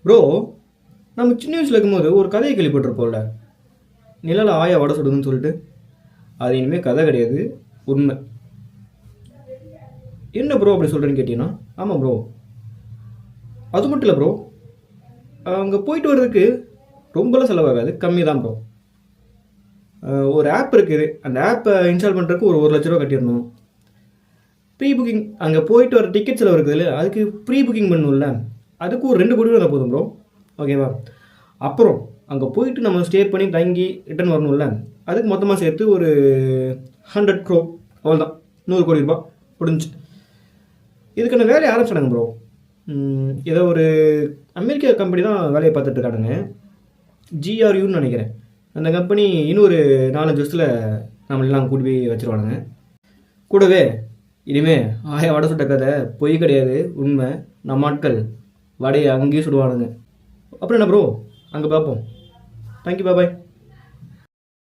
Bro, நம்ம சின்ன வயசில் இருக்கும்போது ஒரு கதையை கேள்விப்பட்டிருப்போம்ல, நிழல் ஆயா வடை சுடுதுன்னு சொல்லிட்டு. அது இனிமேல் கதை கிடையாது, உண்மை. என்ன ப்ரோ அப்படி சொல்கிறேன்னு கேட்டீங்கன்னா, ஆமாம் ப்ரோ. அது மட்டும் இல்லை ப்ரோ, அங்கே போயிட்டு வர்றதுக்கு ரொம்பலாம் செலவாகாது, கம்மி தான் ப்ரோ. ஒரு ஆப் இருக்குது, அந்த ஆப்பை இன்ஸ்டால் பண்ணுறதுக்கு ஒரு 1,00,000 கட்டிடணும். ப்ரீ புக்கிங், அங்கே போயிட்டு வர டிக்கெட் செலவு இருக்குது இல்லை, அதுக்கு ப்ரீ புக்கிங் பண்ணணும்ல, அதுக்கு ஒரு 2 கோடி வந்தால் போதும் ப்ரோ. ஓகேவா? அப்புறம் அங்கே போயிட்டு நம்ம ஸ்டே பண்ணி தங்கி ரிட்டர்ன் வரணும்ல, அதுக்கு மொத்தமாக சேர்த்து ஒரு 100 crore, அவ்வளோதான், 100 கோடி ரூபாய் முடிஞ்சு. இதுக்கான வேலையை ஆரம்பிச்சிடாங்க ப்ரோ. ஏதோ ஒரு அமெரிக்கா கம்பெனி தான் வேலையை பார்த்துட்டு இருக்கானுங்க, GRUன்னு நினைக்கிறேன். அந்த கம்பெனி இன்னும் ஒரு 4-5 வருஷத்தில் நம்மளெல்லாம் கூட்டி போய் வச்சுருவானுங்க. கூடவே இனிமே ஆயா வடை சுட்ட கதை பொய் கிடையாது, உண்மை. நம்ம ஆட்கள் வடையை அங்கேயும் சுடுவானுங்க. அப்புறம் என்ன ப்ரோ, அங்கே பார்ப்போம். தேங்க்யூ, பாய்.